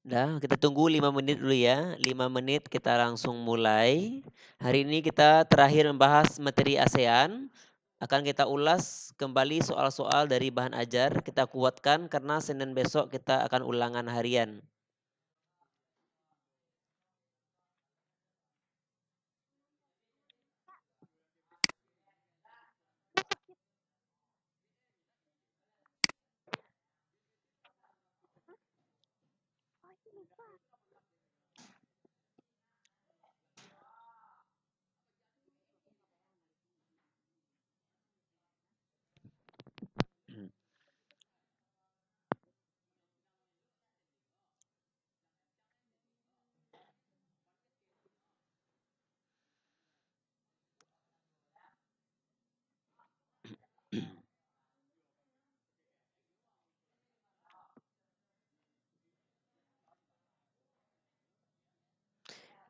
Dah, kita tunggu 5 menit dulu ya. 5 menit kita langsung mulai. Hari ini kita terakhir membahas materi ASEAN. Akan kita ulas kembali soal-soal dari bahan ajar. Kita kuatkan karena Senin besok kita akan ulangan harian.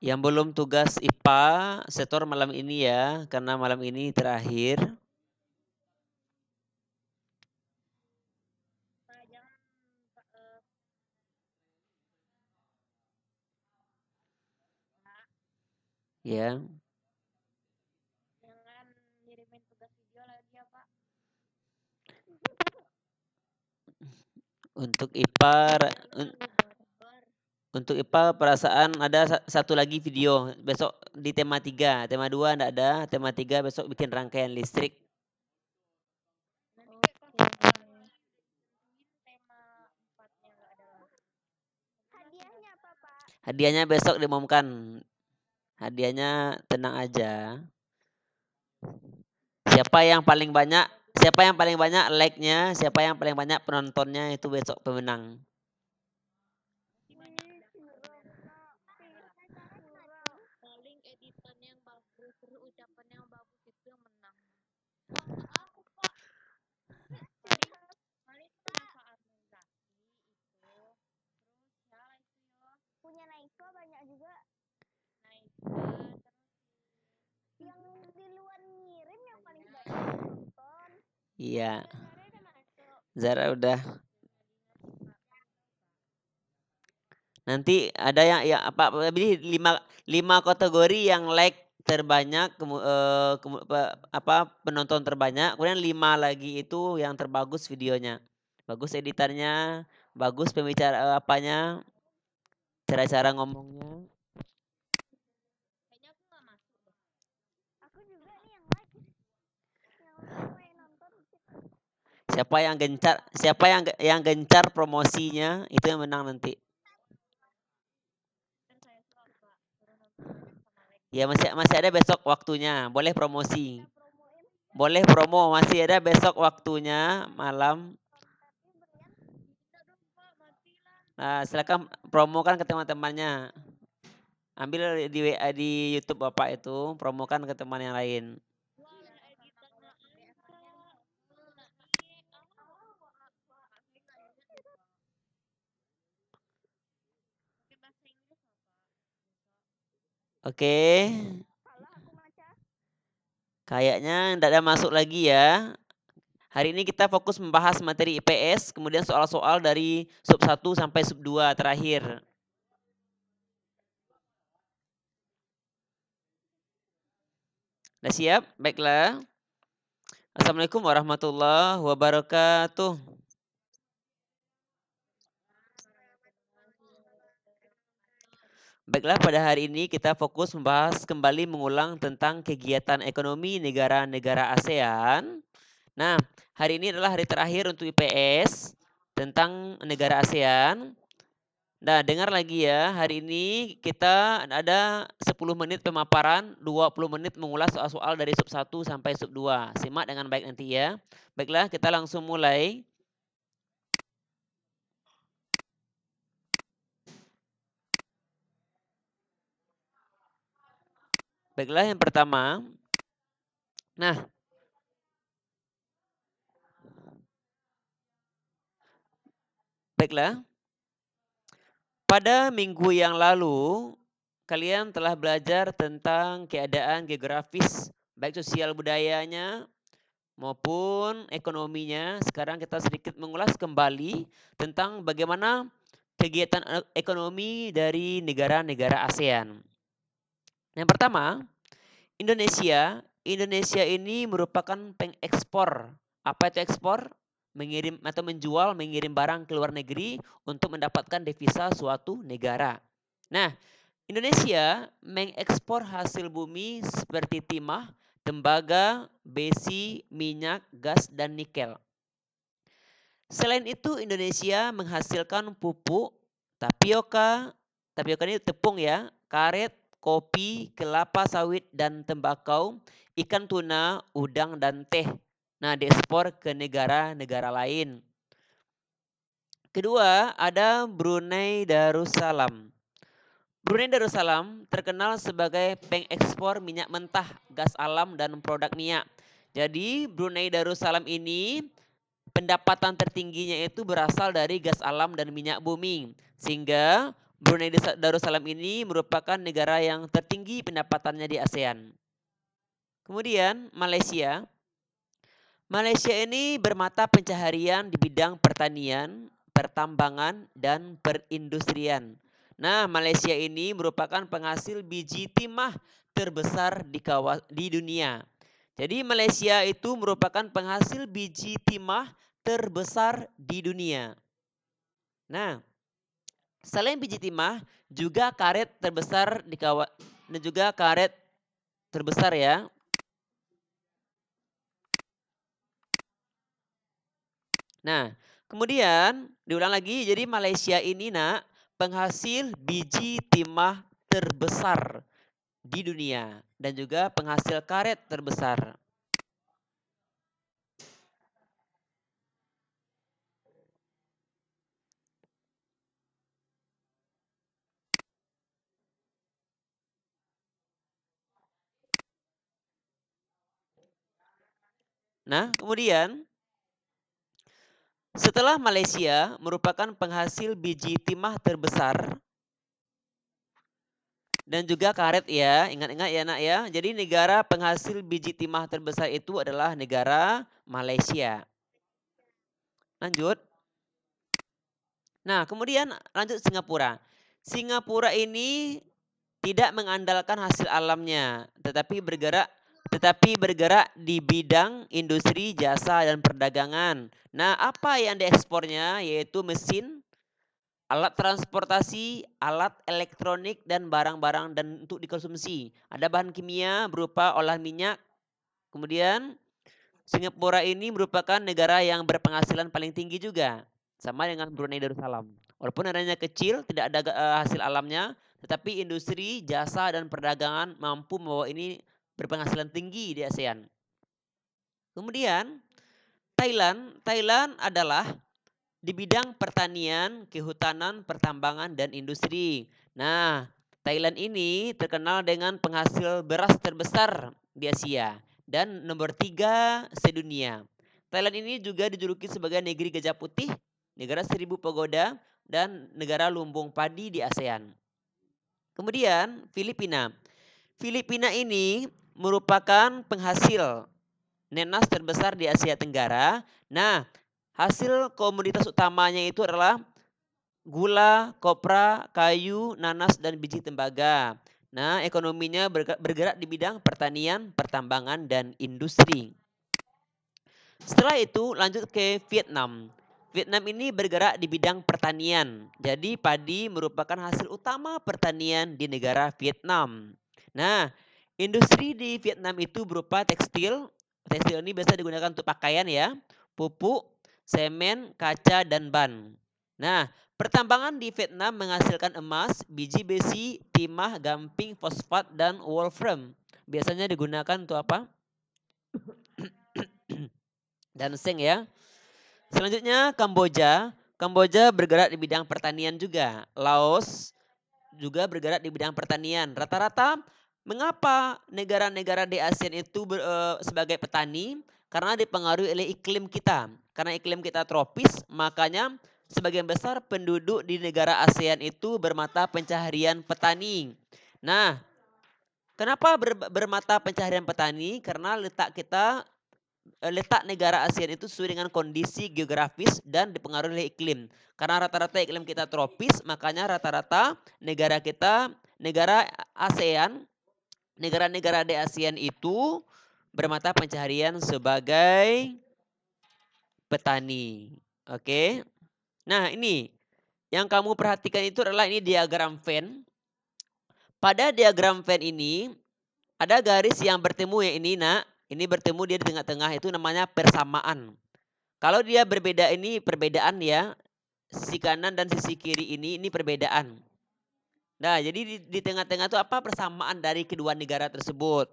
Yang belum tugas IPA, setor malam ini ya, karena malam ini terakhir. Ya. Untuk IPA, untuk IPA perasaan ada satu lagi video besok di tema 3, tema 2 enggak ada, tema 3 besok bikin rangkaian listrik. Hadiahnya besok diumumkan. Hadiahnya tenang aja. Siapa yang paling banyak like-nya, siapa yang paling banyak penontonnya itu besok pemenang. Punya Naiko banyak juga. Yang di luar ngirim yang paling banyak nonton. Iya. Zara udah. Nanti ada yang ya apa ini 5 kategori yang like terbanyak penonton terbanyak, kemudian 5 lagi itu yang terbagus videonya. Bagus editannya, bagus pembicara apanya, cara-cara ngomongnya. Aku juga nih yang like. Yang nonton. Siapa yang gencar promosinya itu yang menang nanti. Ya masih ada besok waktunya, boleh promosi. Boleh promo, masih ada besok waktunya malam. Nah, silakan promokan ke teman-temannya. Ambil di WA di YouTube Bapak itu, promokan ke teman yang lain. Oke. Kayaknya tidak ada masuk lagi ya. Hari ini kita fokus membahas materi IPS, kemudian soal-soal dari sub 1 sampai sub 2 terakhir. Sudah siap? Baiklah. Assalamualaikum warahmatullahi wabarakatuh. Baiklah, pada hari ini kita fokus membahas kembali mengulang tentang kegiatan ekonomi negara-negara ASEAN. Nah, hari ini adalah hari terakhir untuk IPS tentang negara ASEAN. Nah, dengar lagi ya, hari ini kita ada 10 menit pemaparan, 20 menit mengulas soal-soal dari sub 1 sampai sub 2. Simak dengan baik nanti ya. Baiklah, kita langsung mulai. Baiklah, yang pertama. Nah, baiklah. Pada minggu yang lalu, kalian telah belajar tentang keadaan geografis, baik sosial budayanya maupun ekonominya. Sekarang kita sedikit mengulas kembali tentang bagaimana kegiatan ekonomi dari negara-negara ASEAN. Yang pertama, Indonesia. Indonesia ini merupakan pengekspor. Apa itu ekspor? Mengirim atau menjual, mengirim barang ke luar negeri untuk mendapatkan devisa suatu negara. Nah, Indonesia mengekspor hasil bumi seperti timah, tembaga, besi, minyak, gas, dan nikel. Selain itu, Indonesia menghasilkan pupuk, tapioka, tapioka ini tepung ya, karet, kopi, kelapa sawit, dan tembakau, ikan tuna, udang, dan teh. Nah, diekspor ke negara-negara lain. Kedua, ada Brunei Darussalam. Brunei Darussalam terkenal sebagai pengekspor minyak mentah, gas alam, dan produk minyak. Jadi Brunei Darussalam ini pendapatan tertingginya itu berasal dari gas alam dan minyak bumi. Sehingga Brunei Darussalam ini merupakan negara yang tertinggi pendapatannya di ASEAN. Kemudian Malaysia. Malaysia ini bermata pencaharian di bidang pertanian, pertambangan, dan perindustrian. Nah, Malaysia ini merupakan penghasil biji timah terbesar di dunia. Jadi Malaysia itu merupakan penghasil biji timah terbesar di dunia. Nah, selain biji timah, juga karet terbesar dan juga karet terbesar ya. Nah, kemudian diulang lagi, jadi Malaysia ini nak penghasil biji timah terbesar di dunia dan juga penghasil karet terbesar. Nah, kemudian setelah Malaysia merupakan penghasil biji timah terbesar dan juga karet ya, ingat-ingat ya nak ya. Jadi negara penghasil biji timah terbesar itu adalah negara Malaysia. Lanjut. Nah, kemudian lanjut Singapura. Singapura ini tidak mengandalkan hasil alamnya, tetapi bergerak di bidang industri, jasa, dan perdagangan. Nah, apa yang diekspornya yaitu mesin, alat transportasi, alat elektronik, dan barang-barang dan untuk dikonsumsi. Ada bahan kimia berupa olah minyak. Kemudian Singapura ini merupakan negara yang berpenghasilan paling tinggi juga, sama dengan Brunei Darussalam. Walaupun negaranya kecil, tidak ada hasil alamnya, tetapi industri, jasa, dan perdagangan mampu membawa ini berpenghasilan tinggi di ASEAN. Kemudian Thailand. Thailand adalah di bidang pertanian, kehutanan, pertambangan, dan industri. Nah, Thailand ini terkenal dengan penghasil beras terbesar di Asia dan nomor 3 sedunia. Thailand ini juga dijuluki sebagai negeri gajah putih, negara 1000 pagoda, dan negara lumbung padi di ASEAN. Kemudian Filipina. Filipina ini merupakan penghasil nenas terbesar di Asia Tenggara. Nah, hasil komoditas utamanya itu adalah gula, kopra, kayu, nanas, dan biji tembaga. Nah, ekonominya bergerak di bidang pertanian, pertambangan, dan industri. Setelah itu lanjut ke Vietnam. Vietnam ini bergerak di bidang pertanian. Jadi padi merupakan hasil utama pertanian di negara Vietnam. Nah, industri di Vietnam itu berupa tekstil. Tekstil ini biasa digunakan untuk pakaian ya, pupuk, semen, kaca, dan ban. Nah, pertambangan di Vietnam menghasilkan emas, biji besi, timah, gamping, fosfat, dan wolfram. Biasanya digunakan untuk apa? Dan seng ya. Selanjutnya Kamboja. Kamboja bergerak di bidang pertanian juga. Laos juga bergerak di bidang pertanian. Rata-rata mengapa negara-negara di ASEAN itu sebagai petani? Karena dipengaruhi oleh iklim kita. Karena iklim kita tropis, makanya sebagian besar penduduk di negara ASEAN itu bermata pencaharian petani. Nah, kenapa bermata pencaharian petani? Karena letak kita letak negara ASEAN itu sesuai dengan kondisi geografis dan dipengaruhi oleh iklim. Karena rata-rata iklim kita tropis, makanya rata-rata negara kita, negara ASEAN, negara-negara di ASEAN itu bermata pencaharian sebagai petani. Oke. Nah, ini yang kamu perhatikan itu adalah ini diagram Venn. Pada diagram Venn ini ada garis yang bertemu ya ini nak. Ini bertemu dia di tengah-tengah itu namanya persamaan. Kalau dia berbeda ini perbedaan ya. Sisi kanan dan sisi kiri ini perbedaan. Nah, jadi di tengah-tengah itu apa persamaan dari kedua negara tersebut.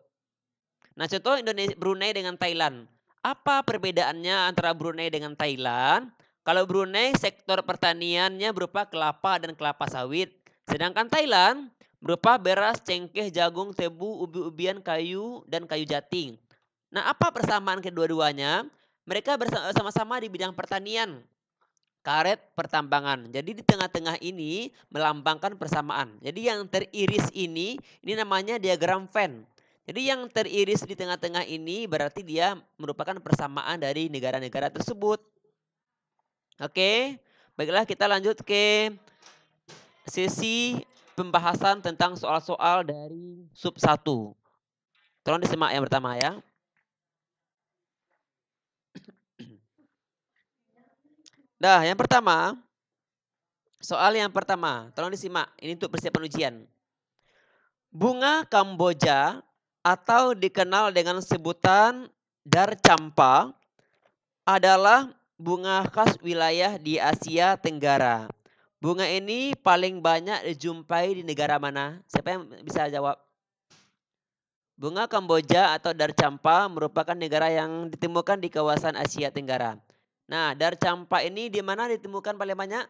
Nah, contoh Indonesia, Brunei dengan Thailand. Apa perbedaannya antara Brunei dengan Thailand? Kalau Brunei sektor pertaniannya berupa kelapa dan kelapa sawit. Sedangkan Thailand berupa beras, cengkeh, jagung, tebu, ubi-ubian, kayu, dan kayu jati. Nah, apa persamaan kedua-duanya? Mereka bersama-sama di bidang pertanian, karet, pertambangan. Jadi di tengah-tengah ini melambangkan persamaan. Jadi yang teriris ini namanya diagram Venn. Jadi yang teriris di tengah-tengah ini berarti dia merupakan persamaan dari negara-negara tersebut. Oke, baiklah kita lanjut ke sesi pembahasan tentang soal-soal dari sub 1. Tolong disimak yang pertama ya. Nah, yang pertama, soal yang pertama, tolong disimak. Ini untuk persiapan ujian. Bunga Kamboja atau dikenal dengan sebutan dar campa adalah bunga khas wilayah di Asia Tenggara. Bunga ini paling banyak dijumpai di negara mana? Siapa yang bisa jawab? Bunga Kamboja atau dar campa merupakan negara yang ditemukan di kawasan Asia Tenggara. Nah, dar campa ini di mana ditemukan paling banyak?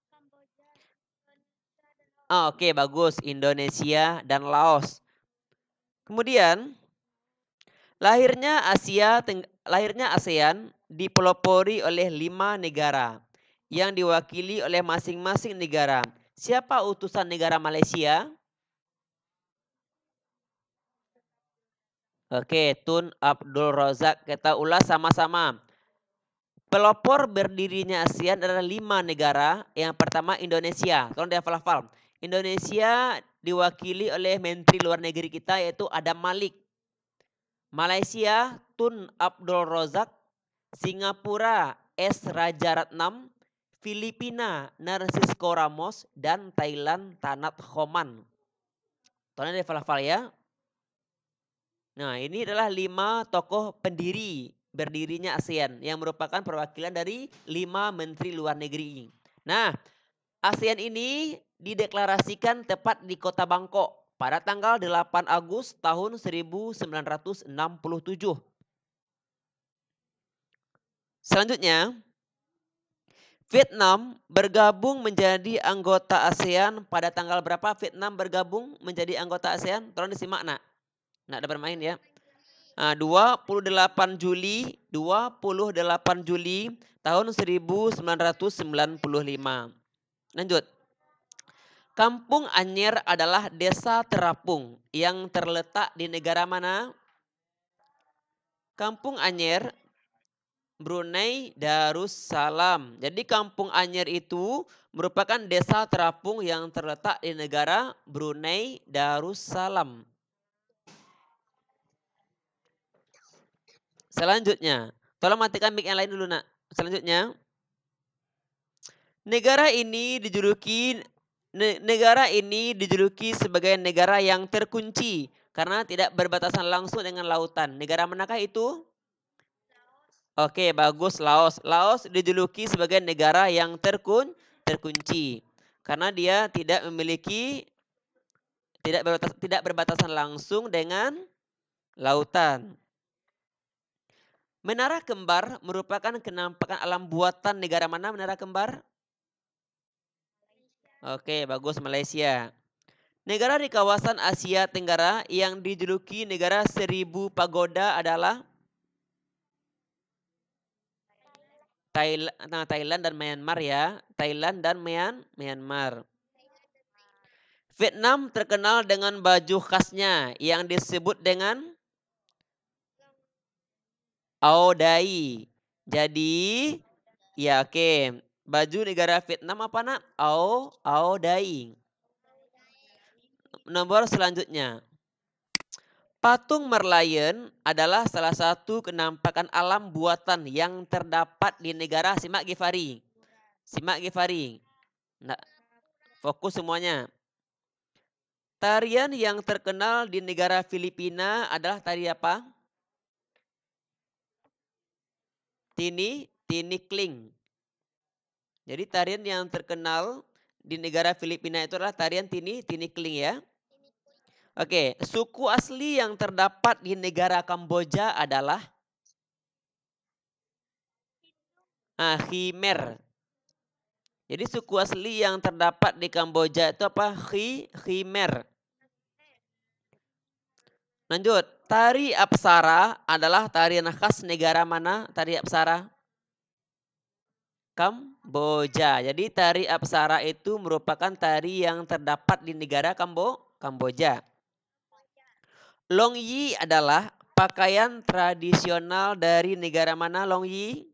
Kamboja, Indonesia, dan Oh, oke, bagus. Indonesia dan Laos. Kemudian, lahirnya ASEAN dipelopori oleh 5 negara yang diwakili oleh masing-masing negara. Siapa utusan negara Malaysia? Oke, Tun Abdul Razak. Kita ulas sama-sama. Pelopor berdirinya ASEAN adalah 5 negara. Yang pertama Indonesia. Tolong dihafal-hafal. Indonesia diwakili oleh Menteri Luar Negeri kita yaitu Adam Malik. Malaysia Tun Abdul Razak. Singapura S. Rajaratnam. Filipina Narcisco Ramos. Dan Thailand Tanat Khoman. Tolong dihafal-hafal ya. Nah, ini adalah 5 tokoh pendiri berdirinya ASEAN yang merupakan perwakilan dari 5 menteri luar negeri. Nah, ASEAN ini dideklarasikan tepat di kota Bangkok pada tanggal 8 Agustus tahun 1967. Selanjutnya, Vietnam bergabung menjadi anggota ASEAN pada tanggal berapa? Vietnam bergabung menjadi anggota ASEAN? Tolong disimak nak. Nak ada bermain ya. 28 Juli tahun 1995. Lanjut. Kampung Anyer adalah desa terapung yang terletak di negara mana? Kampung Anyer, Brunei Darussalam. Jadi Kampung Anyer itu merupakan desa terapung yang terletak di negara Brunei Darussalam. Selanjutnya, tolong matikan mic yang lain dulu nak. Selanjutnya, negara ini dijuluki sebagai negara yang terkunci karena tidak berbatasan langsung dengan lautan. Negara manakah itu? Oke, bagus, Laos. Laos dijuluki sebagai negara yang terkunci karena dia tidak berbatasan langsung dengan lautan. Menara kembar merupakan kenampakan alam buatan negara mana menara kembar? Oke, bagus, Malaysia. Negara di kawasan Asia Tenggara yang dijuluki negara 1000 pagoda adalah Thailand dan Myanmar ya. Thailand dan Myanmar. Vietnam terkenal dengan baju khasnya yang disebut dengan Aodai. Jadi, ya oke. Baju negara Vietnam apa nak? Aodai. Nomor selanjutnya. Patung Merlion adalah salah satu penampakan alam buatan yang terdapat di negara Simak Gifari. Simak Gifari. Nah, fokus semuanya. Tarian yang terkenal di negara Filipina adalah tari apa? Tini Kling. Jadi tarian yang terkenal di negara Filipina itu adalah tarian Tini Kling ya. Oke, suku asli yang terdapat di negara Kamboja adalah Khmer. Jadi suku asli yang terdapat di Kamboja itu apa? Khmer. Lanjut, tari Apsara adalah tarian khas negara mana? Tari Apsara? Kamboja. Jadi tari Apsara itu merupakan tari yang terdapat di negara Kamboja. Longyi adalah pakaian tradisional dari negara mana Longyi?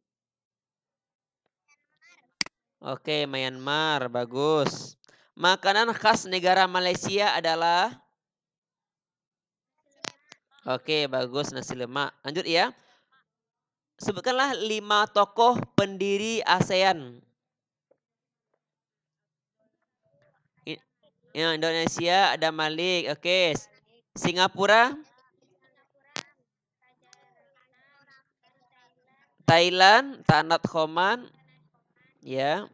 Oke, Myanmar, bagus. Makanan khas negara Malaysia adalah? Oke, bagus, nasi lemak. Lanjut ya. Sebutkanlah 5 tokoh pendiri ASEAN. Ya, Indonesia ada Malik. Oke. Singapura? Thailand, Tanat Khoman. Ya.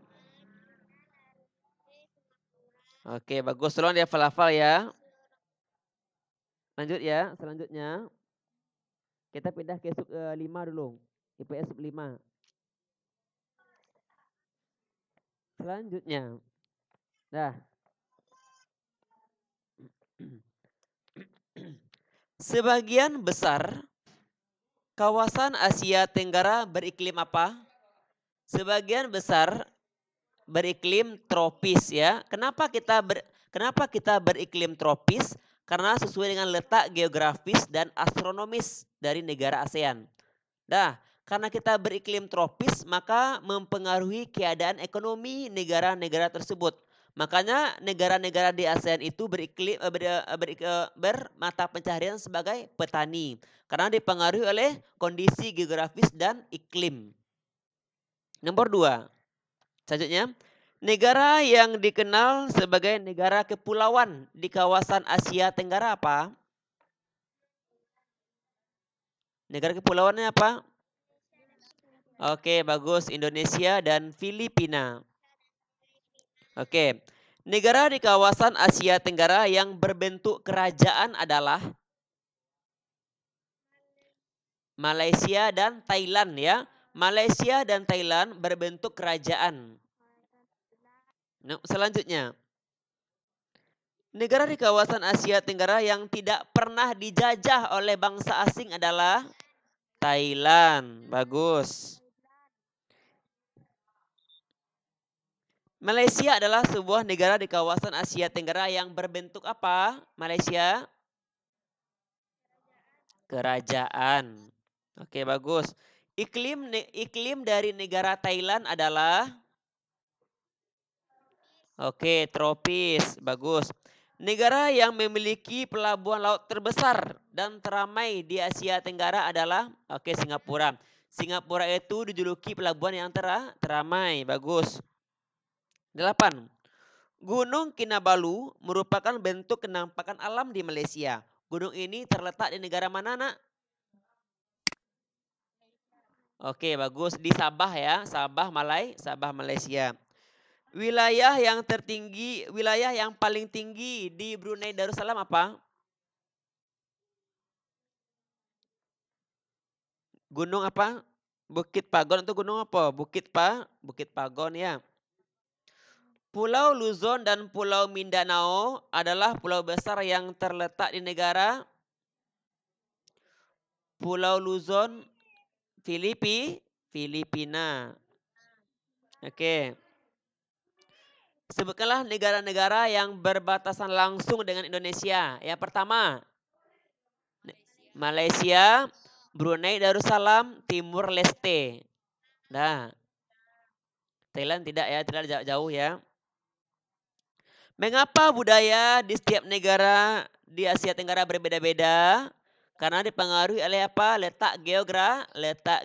Oke, bagus. Tolong dia hafal ya. Lanjut ya, selanjutnya. Kita pindah ke sub 5 dulu. IPS sub 5. Selanjutnya. Nah. Sebagian besar kawasan Asia Tenggara beriklim apa? Sebagian besar beriklim tropis ya. Kenapa kita beriklim tropis? Karena sesuai dengan letak geografis dan astronomis dari negara ASEAN. Nah, karena kita beriklim tropis maka mempengaruhi keadaan ekonomi negara-negara tersebut. Makanya negara-negara di ASEAN itu bermata pencaharian sebagai petani. Karena dipengaruhi oleh kondisi geografis dan iklim. Nomor 2. Selanjutnya, negara yang dikenal sebagai negara kepulauan di kawasan Asia Tenggara apa? Negara kepulauannya apa? Oke, bagus. Indonesia dan Filipina. Oke. Negara di kawasan Asia Tenggara yang berbentuk kerajaan adalah Malaysia dan Thailand ya. Malaysia dan Thailand berbentuk kerajaan. Nah, selanjutnya. Negara di kawasan Asia Tenggara yang tidak pernah dijajah oleh bangsa asing adalah Thailand. Bagus. Malaysia adalah sebuah negara di kawasan Asia Tenggara yang berbentuk apa? Malaysia? Kerajaan. Oke, bagus. Iklim dari negara Thailand adalah? Oke, tropis. Bagus. Negara yang memiliki pelabuhan laut terbesar dan teramai di Asia Tenggara adalah? Oke, Singapura. Singapura itu dijuluki pelabuhan yang teramai. Bagus. 8. Gunung Kinabalu merupakan bentuk penampakan alam di Malaysia. Gunung ini terletak di negara mana, nak? Oke, bagus. Di Sabah ya. Sabah, Malaysia. Wilayah yang paling tinggi di Brunei Darussalam apa? Gunung apa? Bukit Pagon itu gunung apa? Bukit Pagon ya. Pulau Luzon dan Pulau Mindanao adalah pulau besar yang terletak di negara Pulau Luzon, Filipina. Oke. Sebutkanlah negara-negara yang berbatasan langsung dengan Indonesia. Yang pertama, Malaysia, Brunei Darussalam, Timur Leste. Nah, Thailand tidak ya, Thailand jauh ya. Mengapa budaya di setiap negara di Asia Tenggara berbeda-beda? Karena dipengaruhi oleh apa? Letak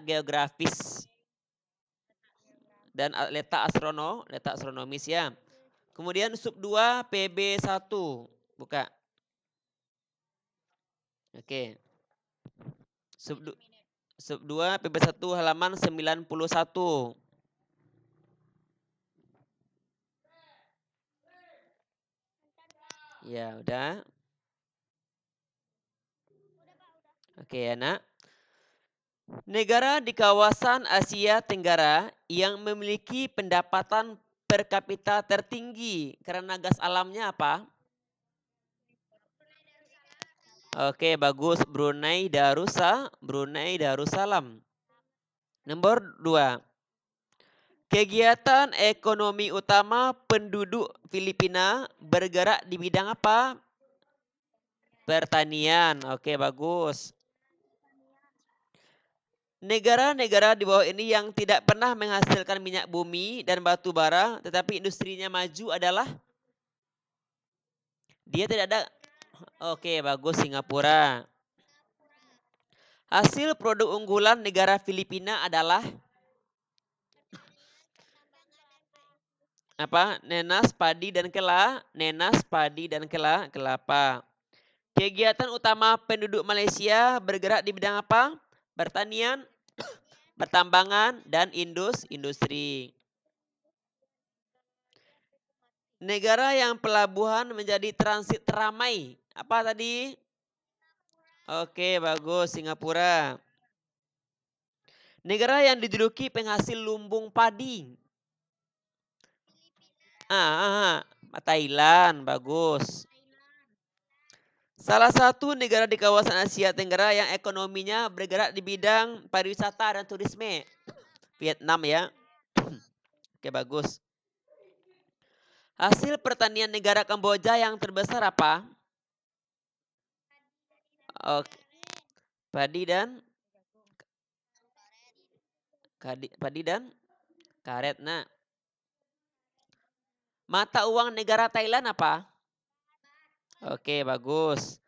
geografis dan letak astronomis ya. Kemudian sub 2 PB1. Buka. Oke. Sub 2 PB1 halaman 91. Ya, udah. Oke ya, Nak. Negara di kawasan Asia Tenggara yang memiliki pendapatan per kapita tertinggi karena gas alamnya apa? Oke, bagus. Brunei Darussalam. Nomor 2. Kegiatan ekonomi utama penduduk Filipina bergerak di bidang apa? Pertanian. Oke, bagus. Negara-negara di bawah ini yang tidak pernah menghasilkan minyak bumi dan batu bara, tetapi industrinya maju adalah dia tidak ada. Oke, bagus, Singapura. Hasil produk unggulan negara Filipina adalah apa? Nenas, padi dan kelapa. Kegiatan utama penduduk Malaysia bergerak di bidang apa? Pertanian, pertambangan dan industri. Negara yang pelabuhan menjadi transit teramai. Apa tadi? Oke, bagus, Singapura. Negara yang diduduki penghasil lumbung padi. Thailand, bagus. Salah satu negara di kawasan Asia Tenggara yang ekonominya bergerak di bidang pariwisata dan turisme. Vietnam ya. Oke, bagus. Hasil pertanian negara Kamboja yang terbesar apa? Oke. Padi dan karet. Nah, mata uang negara Thailand apa? Oke, bagus.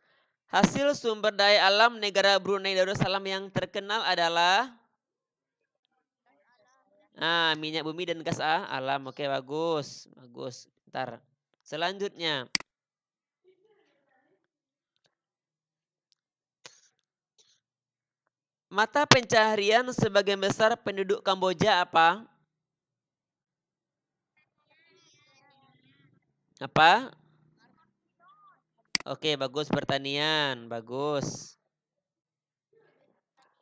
Hasil sumber daya alam negara Brunei Darussalam yang terkenal adalah minyak bumi dan gas alam. Oke, bagus. Bagus. Ntar. Selanjutnya. Mata pencaharian sebagian besar penduduk Kamboja apa? Apa? Oke, bagus, pertanian. Bagus.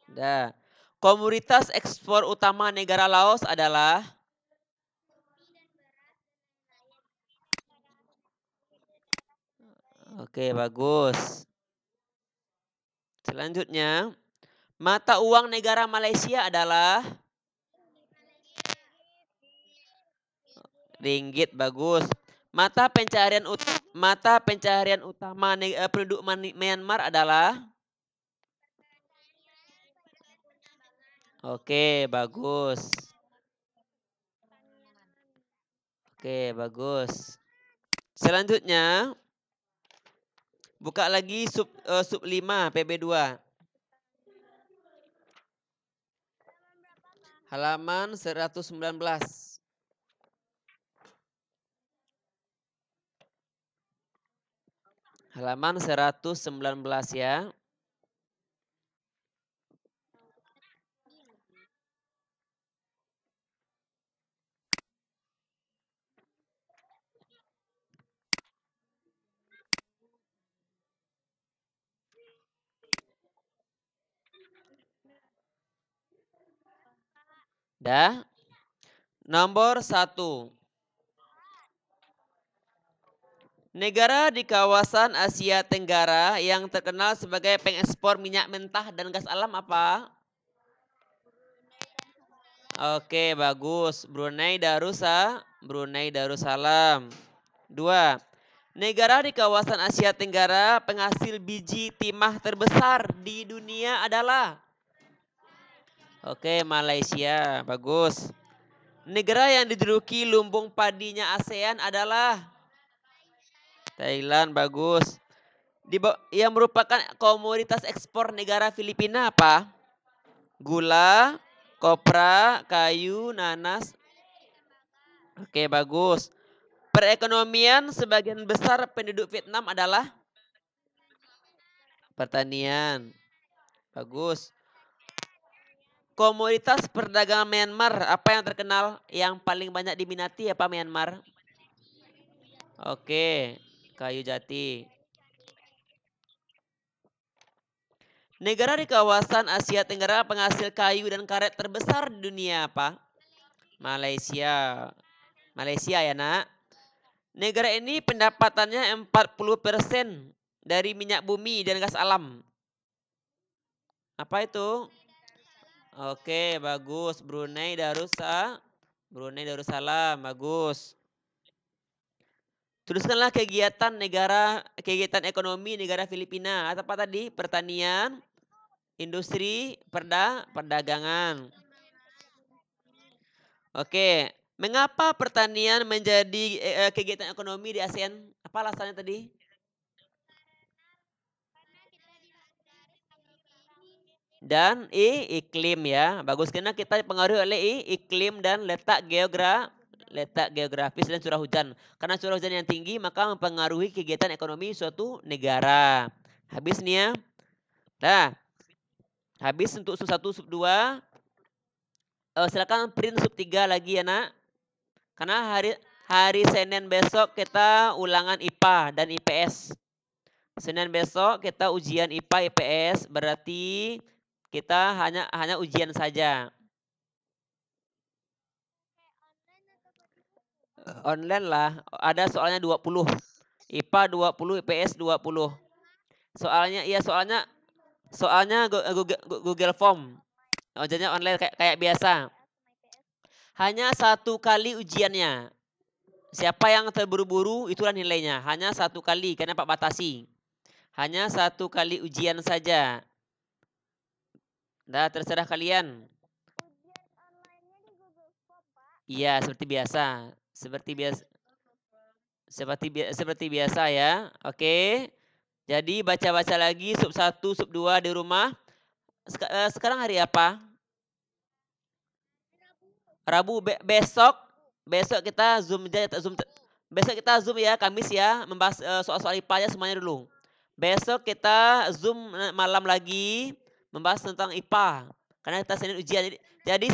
Dah. Komoditas ekspor utama negara Laos adalah Oke, bagus. Selanjutnya, mata uang negara Malaysia adalah ringgit, bagus. Mata pencaharian utama penduduk Myanmar adalah Oke, bagus. Oke, bagus. Selanjutnya, buka lagi sub 5 PB2. Halaman 119. Halaman 119 ya. Dah. Nomor 1. Negara di kawasan Asia Tenggara yang terkenal sebagai pengekspor minyak mentah dan gas alam apa? Oke, bagus. Brunei Darussalam. 2. Negara di kawasan Asia Tenggara penghasil biji timah terbesar di dunia adalah Oke, Malaysia. Bagus. Negara yang diduduki lumbung padinya ASEAN adalah Thailand. Bagus. Yang merupakan komoditas ekspor negara Filipina apa? Gula, kopra, kayu, nanas. Oke, bagus. Perekonomian sebagian besar penduduk Vietnam adalah pertanian. Bagus. Komoditas perdagangan Myanmar, apa yang terkenal? Yang paling banyak diminati apa Myanmar? Oke, kayu jati. Negara di kawasan Asia Tenggara penghasil kayu dan karet terbesar di dunia apa? Malaysia. Malaysia ya nak. Negara ini pendapatannya 40% dari minyak bumi dan gas alam. Apa itu? Oke, bagus. Brunei Darussalam, bagus. Tuliskanlah kegiatan ekonomi negara Filipina. Apa tadi? Pertanian, industri, perdagangan. Oke, mengapa pertanian menjadi kegiatan ekonomi di ASEAN? Apa alasannya tadi? Dan iklim ya. Bagus karena kita dipengaruhi oleh iklim dan letak geografis dan curah hujan. Karena curah hujan yang tinggi maka mempengaruhi kegiatan ekonomi suatu negara. Habis nih ya. Nah, habis untuk sub 1, sub 2. Silakan print sub 3 lagi ya nak. Karena hari Senin besok kita ulangan IPA dan IPS. Senin besok kita ujian IPA IPS, berarti kita hanya ujian saja. Online lah, ada soalnya 20. IPA 20, IPS 20. Soalnya Google Form. Ujiannya online kayak biasa. Hanya 1 kali ujiannya. Siapa yang terburu-buru itulah nilainya. Hanya 1 kali karena Pak batasi. Hanya 1 kali ujian saja. Nah, terserah kalian. Ujian online-nya di Google Form, Pak. Iya, seperti biasa. Seperti biasa ya. Oke. Jadi baca-baca lagi sub 1, sub 2 di rumah. Sekarang hari apa? Rabu. Besok kita Zoom aja, Besok kita Zoom ya, Kamis ya, membahas soal-soal IPA ya semuanya dulu. Besok kita Zoom malam lagi membahas tentang IPA. Karena kita Senin ujian. Jadi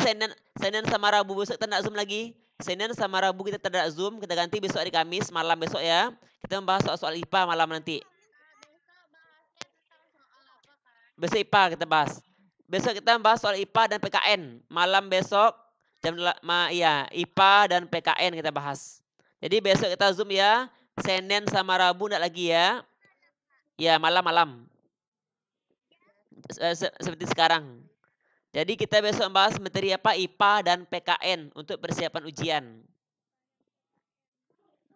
Senin sama Rabu besok kita tidak Zoom lagi. Senin sama Rabu kita tidak Zoom, kita ganti besok hari Kamis malam besok ya. Kita membahas soal-soal IPA malam nanti. Besok IPA kita bahas. Besok kita bahas soal IPA dan PKN. Malam besok IPA dan PKN kita bahas. Jadi besok kita Zoom ya. Senin sama Rabu enggak lagi ya. Ya, malam-malam. Seperti sekarang. Jadi kita besok bahas materi apa? IPA dan PKN untuk persiapan ujian.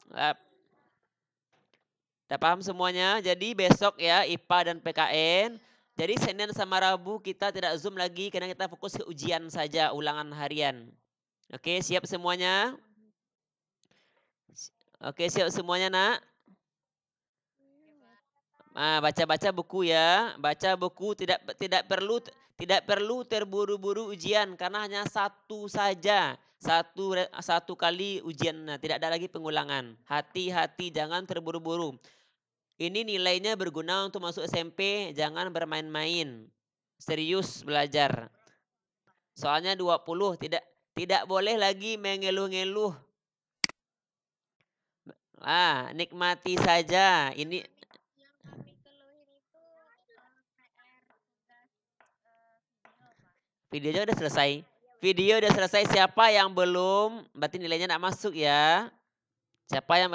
Udah paham semuanya? Jadi besok ya IPA dan PKN. Jadi Senin sama Rabu kita tidak Zoom lagi karena kita fokus ke ujian saja, ulangan harian. Oke, siap semuanya? Oke, siap semuanya nak? Nah, baca-baca buku ya. Baca buku tidak perlu terburu-buru ujian karena hanya 1 saja. Satu kali ujian, nah, tidak ada lagi pengulangan. Hati-hati jangan terburu-buru. Ini nilainya berguna untuk masuk SMP, jangan bermain-main. Serius belajar. Soalnya 20, tidak boleh lagi mengeluh-ngeluh. Nikmati saja. Ini videonya udah selesai. Video udah selesai. Siapa yang belum, berarti nilainya enggak masuk ya. Siapa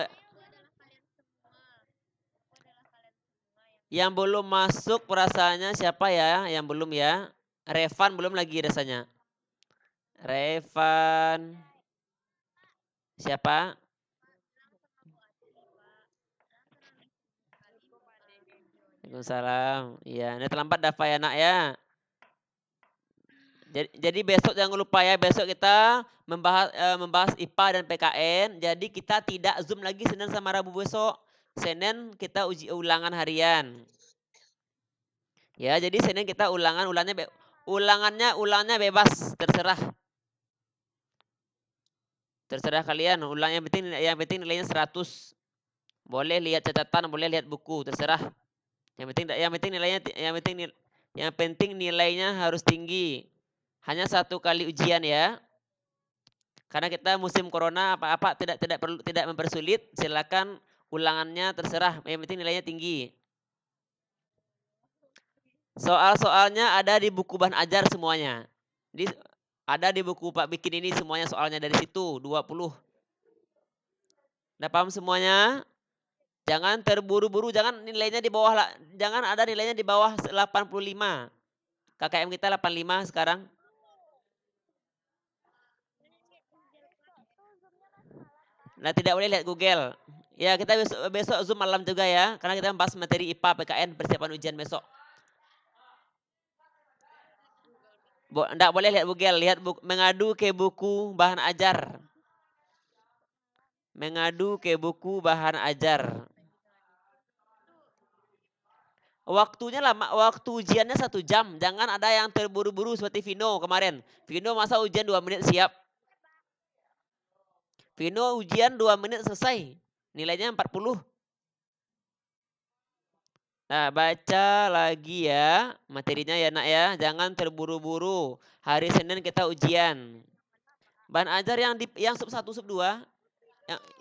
yang belum masuk perasaannya siapa ya? Yang belum ya? Revan belum lagi rasanya. Revan. Siapa? Waalaikumsalam. Iya, ini terlambat Dafa ya nak ya. Jadi besok jangan lupa ya, besok kita membahas IPA dan PKN. Jadi kita tidak Zoom lagi Senin sama Rabu besok. Senin kita uji ulangan harian. Ya, jadi Senin kita ulangannya bebas, terserah. Terserah kalian, yang penting nilainya 100. Boleh lihat catatan, boleh lihat buku, terserah. Yang penting nilainya harus tinggi. Hanya 1 kali ujian ya. Karena kita musim corona, apa-apa tidak mempersulit, silakan ulangannya terserah, yang penting nilainya tinggi. Soal-soalnya ada di buku bahan ajar semuanya. Ada di buku Pak bikin ini semuanya soalnya dari situ, 20. Udah paham semuanya? Jangan terburu-buru, jangan ada nilainya di bawah 85. KKM kita 85 sekarang. Nah, tidak boleh lihat Google. Ya, kita besok Zoom malam juga ya, karena kita membahas materi IPA, PKN, persiapan ujian besok. Enggak boleh lihat Google, mengadu ke buku bahan ajar. Mengadu ke buku bahan ajar. Waktunya lama, waktu ujiannya 1 jam. Jangan ada yang terburu-buru seperti Vino kemarin. Vino masa ujian 2 menit siap. Vino ujian 2 menit selesai. Nilainya 40. Nah, baca lagi ya materinya ya nak ya. Jangan terburu-buru. Hari Senin kita ujian. Bahan ajar yang sub 1, sub 2.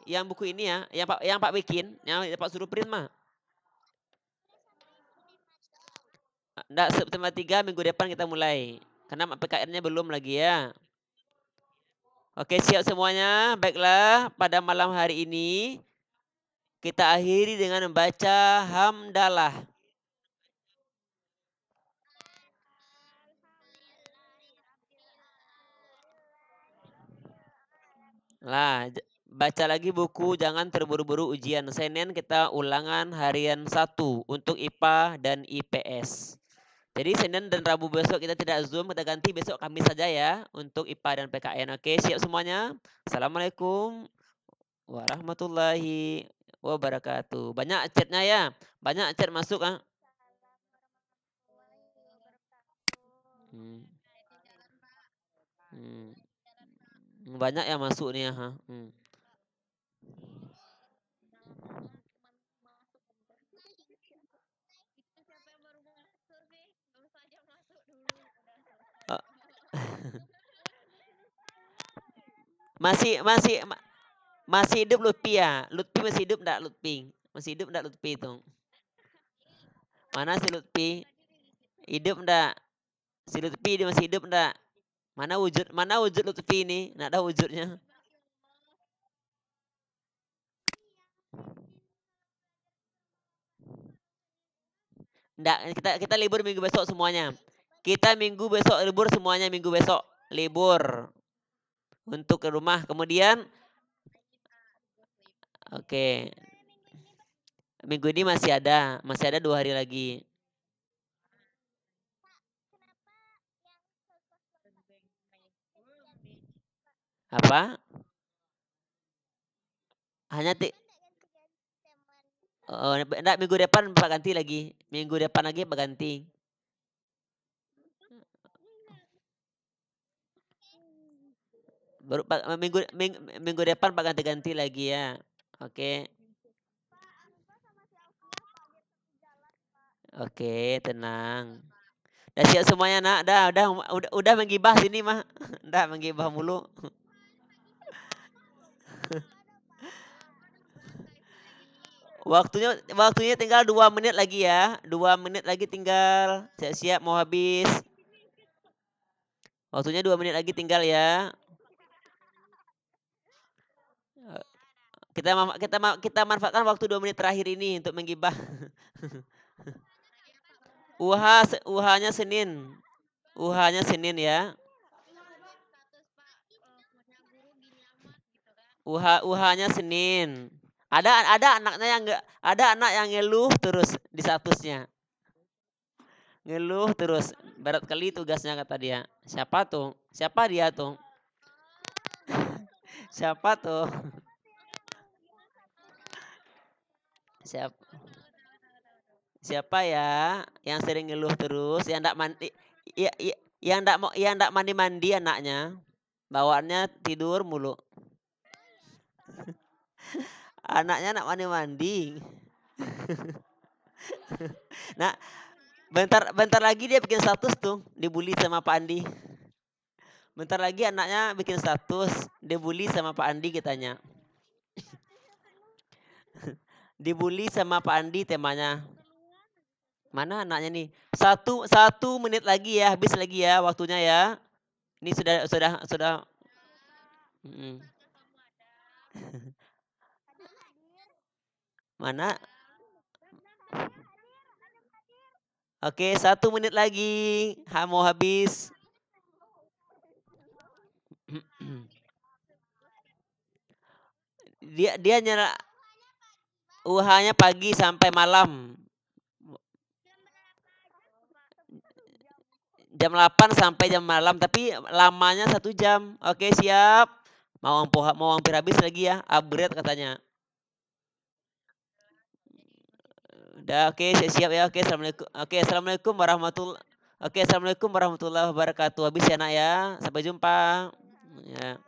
Yang buku ini ya, yang Pak bikin, yang Pak suruh print mah. Enggak, September 3 minggu depan kita mulai. Karena PKN-nya belum lagi ya. Oke, siap semuanya. Baiklah, pada malam hari ini kita akhiri dengan membaca hamdalah. Lah, baca lagi buku, jangan terburu-buru ujian. Senin kita ulangan harian 1 untuk IPA dan IPS. Jadi Senin dan Rabu besok kita tidak Zoom, kita ganti besok Kamis saja ya untuk IPA dan PKN. Oke, siap semuanya? Assalamualaikum warahmatullahi wabarakatuh. Banyak chatnya ya, banyak chat masuk ah. Banyak yang masuk nih ya. Masih hidup Lutfi ya? Lutfi masih hidup enggak Lutfi? Masih hidup enggak Lutfi itu? Mana si Lutfi? Hidup enggak? Si Lutfi dia masih hidup enggak? Mana wujud Lutfi ini? Enggak ada wujudnya. Enggak, kita libur minggu besok semuanya. Kita minggu besok libur semuanya, minggu besok libur. Untuk ke rumah. Kemudian oke. Minggu ini masih ada 2 hari lagi. Apa? Hanya enggak, minggu depan Pak ganti lagi. Minggu depan lagi Pak ganti. Baru minggu depan Pak ganti-ganti lagi ya. Oke. Oke, tenang. Udah siap semuanya nak? Udah menggibah sini mah. Udah menggibah mulu. Waktunya tinggal 2 menit lagi ya. 2 menit lagi tinggal. Siap-siap mau habis. Waktunya 2 menit lagi tinggal ya. Kita manfaatkan waktu 2 menit terakhir ini untuk menggibah. UH-nya Senin. UH-nya Senin ya. UH-nya Senin. Ada anak yang ngeluh terus di statusnya. Ngeluh terus. Berat kali tugasnya kata dia. Siapa tuh? Siapa dia tuh? Siapa tuh? Siapa? Siapa ya yang sering ngeluh terus, yang ndak mandi, yang ndak mandi-mandi anaknya, bawaannya tidur mulu. Anaknya ndak mandi-mandi. Nah, bentar bentar lagi dia bikin status tuh, dibully sama Pak Andi. Bentar lagi anaknya bikin status, dibully sama Pak Andi katanya. Dibully sama Pak Andi temanya. Mana anaknya nih? Satu menit lagi ya, habis lagi ya waktunya ya. Ini sudah. Mm. Mana? Oke, 1 menit lagi. Mau habis. Dia nyala UH-nya pagi sampai malam. Jam 8 sampai jam malam, tapi lamanya 1 jam. Oke, siap. Mau hampir habis lagi ya. Upgrade katanya. Udah, oke, siap ya. Oke, assalamualaikum. Oke, assalamualaikum warahmatullahi wabarakatuh. Habis ya nak ya. Sampai jumpa. Ya.